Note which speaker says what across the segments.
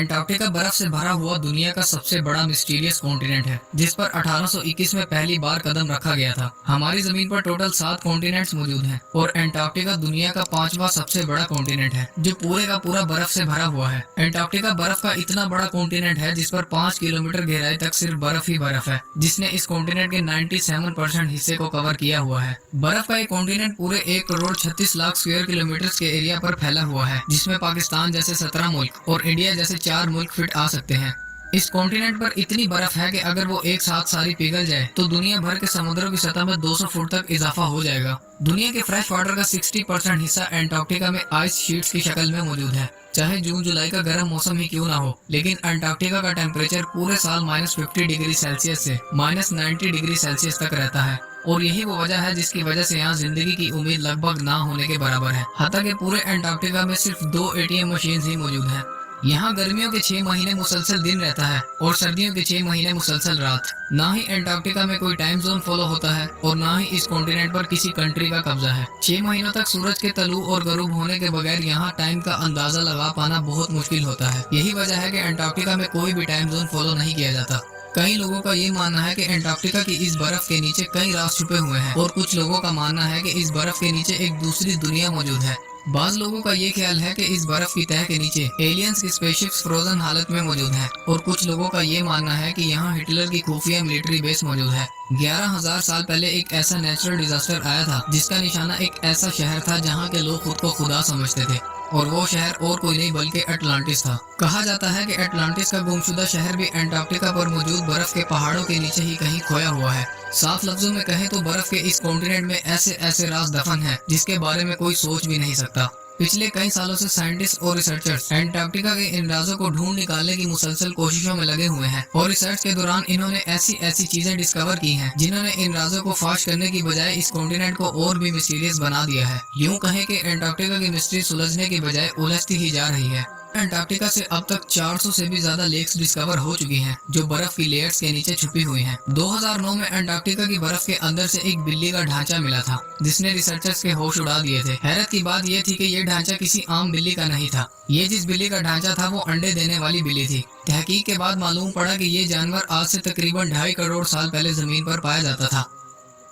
Speaker 1: Antarctica बर्फ से भरा हुआ दुनिया का सबसे बड़ा मिस्टीरियस कॉन्टिनेंट है, जिस पर 1821 में पहली बार कदम रखा गया था। हमारी जमीन पर टोटल 7 कॉन्टिनेंट्स मौजूद हैं और एंटार्क्टिका दुनिया का 5वां सबसे बड़ा कॉन्टिनेंट है, जो पूरे का पूरा बर्फ से भरा हुआ है। एंटार्क्टिका बर्फ का इतना बड़ा कॉन्टिनेंट है जिस पर 5 किलोमीटर गहराई तक सिर्फ बर्फ ही बर्फ है, जिसने इस कॉन्टिनेंट के 97% हिस्से को कवर किया हुआ है। बर्फ का एक कॉन्टिनेंट पूरे 1 करोड़ 36 लाख स्क्वायर किलोमीटर के एरिया पर फैला हुआ है, जिसमें पाकिस्तान जैसे 17 मुल्क और इंडिया जैसे 4 मुल्क फिट आ सकते हैं। इस कॉन्टिनेंट पर इतनी बर्फ है कि अगर वो एक साथ सारी पिघल जाए तो दुनिया भर के समुद्रों की सतह में 200 फुट तक इजाफा हो जाएगा। दुनिया के फ्रेश वाटर का 60% हिस्सा एंटार्क्टिका में आइस शीट्स की शक्ल में मौजूद है। चाहे जून जुलाई का गर्म मौसम ही क्यों ना हो, लेकिन एंटार्क्टिका का टेम्परेचर पूरे साल -50 डिग्री सेल्सियस से -90 डिग्री सेल्सियस तक रहता है। और यही वो वजह है जिसकी वजह से यहाँ जिंदगी की उम्मीद लगभग ना होने के बराबर है। हालांकि पूरे एंटार्क्टिका में सिर्फ 2 ATM मशीन ही मौजूद हैं। यहाँ गर्मियों के 6 महीने मुसलसल दिन रहता है और सर्दियों के 6 महीने मुसलसल रात। ना ही एंटार्क्टिका में कोई टाइम जोन फॉलो होता है और ना ही इस कॉन्टिनेंट पर किसी कंट्री का कब्जा है। 6 महीनों तक सूरज के तलू और गरूब होने के बगैर यहाँ टाइम का अंदाजा लगा पाना बहुत मुश्किल होता है। यही वजह है कि एंटार्क्टिका में कोई भी टाइम जोन फॉलो नहीं किया जाता। कई लोगों का ये मानना है कि एंटार्क्टिका की इस बर्फ के नीचे कई राज छुपे हुए हैं और कुछ लोगों का मानना है कि इस बर्फ के नीचे एक दूसरी दुनिया मौजूद है। बाज लोगों का ये ख्याल है कि इस बर्फ की तह के नीचे एलियंस की स्पेसशिप्स फ्रोजन हालत में मौजूद हैं और कुछ लोगों का ये मानना है कि यहाँ हिटलर की खुफिया मिलिट्री बेस मौजूद है। 11,000 साल पहले एक ऐसा नेचुरल डिजास्टर आया था जिसका निशाना एक ऐसा शहर था जहाँ के लोग खुद को खुदा समझते थे और वो शहर और कोई नहीं बल्कि अटलांटिस था। कहा जाता है कि अटलांटिस का गुमशुदा शहर भी एंटार्क्टिका पर मौजूद बर्फ के पहाड़ों के नीचे ही कहीं खोया हुआ है। साफ लफ्जों में कहें तो बर्फ के इस कॉन्टिनेंट में ऐसे ऐसे राज दफन हैं जिसके बारे में कोई सोच भी नहीं सकता। पिछले कई सालों से साइंटिस्ट और रिसर्चर्स एंटार्क्टिका के इन राजों को ढूंढ निकालने की मुसलसल कोशिशों में लगे हुए हैं और रिसर्च के दौरान इन्होंने ऐसी ऐसी चीजें डिस्कवर की हैं जिन्होंने इन राजों को फाश करने की बजाय इस कॉन्टिनेंट को और भी मिस्टीरियस बना दिया है। यूं कहें कि एंटार्क्टिका की मिस्ट्री सुलझने की बजाय उलझती ही जा रही है। एंटार्क्टिका से अब तक 400 से भी ज्यादा लेक्स डिस्कवर हो चुकी हैं जो बर्फ की लेयर्स के नीचे छुपी हुई हैं। 2009 में एंटार्क्टिका की बर्फ के अंदर से एक बिल्ली का ढांचा मिला था जिसने रिसर्चर्स के होश उड़ा दिए थे। हैरत की बात यह थी कि ये ढांचा किसी आम बिल्ली का नहीं था। ये जिस बिल्ली का ढांचा था वो अंडे देने वाली बिल्ली थी। तहकीक के बाद मालूम पड़ा कि ये जानवर आज से तकरीबन 2.5 करोड़ साल पहले जमीन पर पाया जाता था।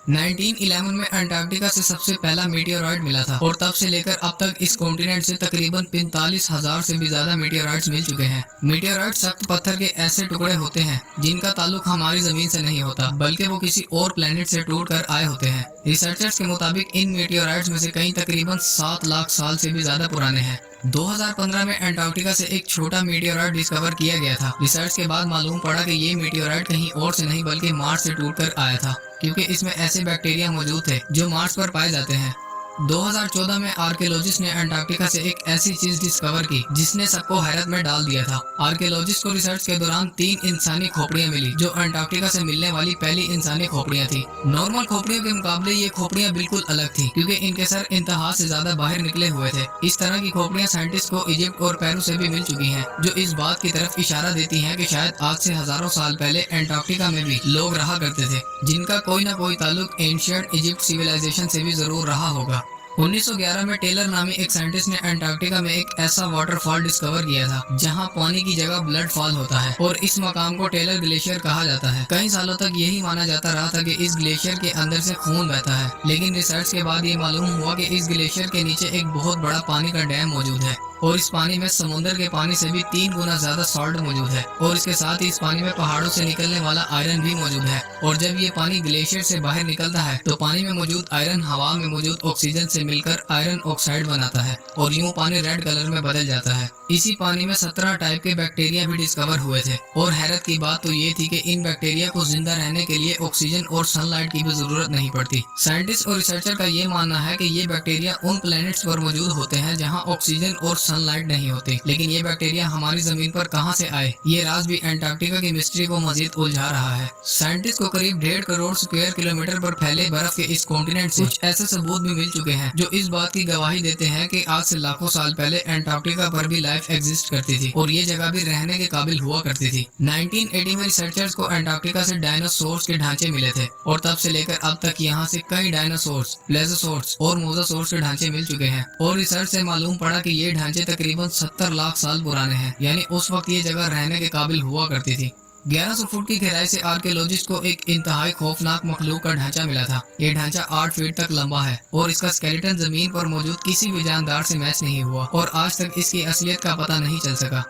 Speaker 1: 1911 में अंटार्कटिका से सबसे पहला मीटियोराइट मिला था और तब से लेकर अब तक इस कॉन्टिनेंट से तकरीबन 45,000 से भी ज्यादा मीटियोराइट्स मिल चुके हैं। मीटियोराइट सख्त पत्थर के ऐसे टुकड़े होते हैं जिनका ताल्लुक हमारी जमीन से नहीं होता बल्कि वो किसी और प्लेनेट से टूट कर आए होते हैं। रिसर्चर्स के मुताबिक इन मीटियोराइट्स में से कई तकरीबन 7 लाख साल से भी ज्यादा पुराने हैं। 2015 में अंटार्कटिका से एक छोटा मीटियोराइट डिस्कवर किया गया था। रिसर्च के बाद मालूम पड़ा कि ये मीटियोराइट कहीं और से नहीं बल्कि मार्स से टूटकर आया था, क्योंकि इसमें ऐसे बैक्टीरिया मौजूद थे जो मार्स पर पाए जाते हैं। 2014 में आर्कियोलॉजिस्ट ने अंटार्कटिका से एक ऐसी चीज डिस्कवर की जिसने सबको हैरत में डाल दिया था। आर्कियोलॉजिस्ट को रिसर्च के दौरान 3 इंसानी खोपड़ियां मिली जो अंटार्कटिका से मिलने वाली पहली इंसानी खोपड़ियां थी। नॉर्मल खोपड़ियों के मुकाबले ये खोपड़ियां बिल्कुल अलग थी क्योंकि इनके सर इंतहा से ज्यादा बाहर निकले हुए थे। इस तरह की खोपड़ियां साइंटिस्ट को इजिप्ट और पेरू से भी मिल चुकी हैं, जो इस बात की तरफ इशारा देती हैं कि शायद आज से हजारों साल पहले अंटार्कटिका में भी लोग रहा करते थे जिनका कोई न कोई ताल्लुक एंशिएंट इजिप्ट सिविलाइजेशन से भी जरूर रहा होगा। 1911 में टेलर नामी एक साइंटिस्ट ने अंटार्कटिका में एक ऐसा वाटरफॉल डिस्कवर किया था जहां पानी की जगह ब्लड फॉल होता है और इस मकाम को टेलर ग्लेशियर कहा जाता है। कई सालों तक यही माना जाता रहा था कि इस ग्लेशियर के अंदर से खून बहता है, लेकिन रिसर्च के बाद ये मालूम हुआ कि इस ग्लेशियर के नीचे एक बहुत बड़ा पानी का डैम मौजूद है और इस पानी में समुद्र के पानी से भी 3 गुना ज्यादा सॉल्ट मौजूद है और इसके साथ ही इस पानी में पहाड़ों से निकलने वाला आयरन भी मौजूद है। और जब ये पानी ग्लेशियर से बाहर निकलता है तो पानी में मौजूद आयरन हवा में मौजूद ऑक्सीजन से मिलकर आयरन ऑक्साइड बनाता है और यूं पानी रेड कलर में बदल जाता है। इसी पानी में 17 टाइप के बैक्टीरिया भी डिस्कवर हुए थे और हैरत की बात तो ये थी कि इन बैक्टीरिया को जिंदा रहने के लिए ऑक्सीजन और सनलाइट की भी जरूरत नहीं पड़ती। साइंटिस्ट और रिसर्चर का ये मानना है कि ये बैक्टीरिया उन प्लैनेट्स पर मौजूद होते हैं जहाँ ऑक्सीजन और सनलाइट नहीं होती, लेकिन ये बैक्टीरिया हमारी जमीन पर कहां से आए, ये राज भी अंटार्कटिका की मिस्ट्री को मजीद उलझा रहा है। साइंटिस्ट को करीब 1.5 करोड़ स्क्वायर किलोमीटर पर फैले बर्फ के इस कॉन्टिनेंट से कुछ ऐसे सबूत भी मिल चुके हैं जो इस बात की गवाही देते हैं कि आज से लाखों साल पहले अंटार्कटिका पर भी लाइफ एग्जिस्ट करती थी और ये जगह भी रहने के काबिल हुआ करती थी। 1980 में रिसर्चर्स को अंटार्कटिका से डायनासोर्स के ढांचे मिले थे और तब से लेकर अब तक यहाँ से कई डायनासोर्स, प्लेज़ोसोर्स और मोज़ोसोर्स के ढांचे मिल चुके हैं और रिसर्च से मालूम पड़ा कि ये ढांचे ढांचे तकरीबन 70 लाख साल पुराने हैं, यानी उस वक्त ये जगह रहने के काबिल हुआ करती थी। 1100 फुट की गहराई से आर्कियोलॉजिस्ट को एक इंतहाई खौफनाक मखलूक का ढांचा मिला था। ये ढांचा 8 फीट तक लंबा है और इसका स्केलेटन जमीन पर मौजूद किसी भी जानदार से मैच नहीं हुआ और आज तक इसकी असलियत का पता नहीं चल सका।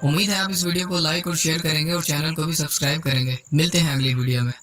Speaker 1: उम्मीद है आप इस वीडियो को लाइक और शेयर करेंगे और चैनल को भी सब्सक्राइब करेंगे। मिलते हैं अगली वीडियो में।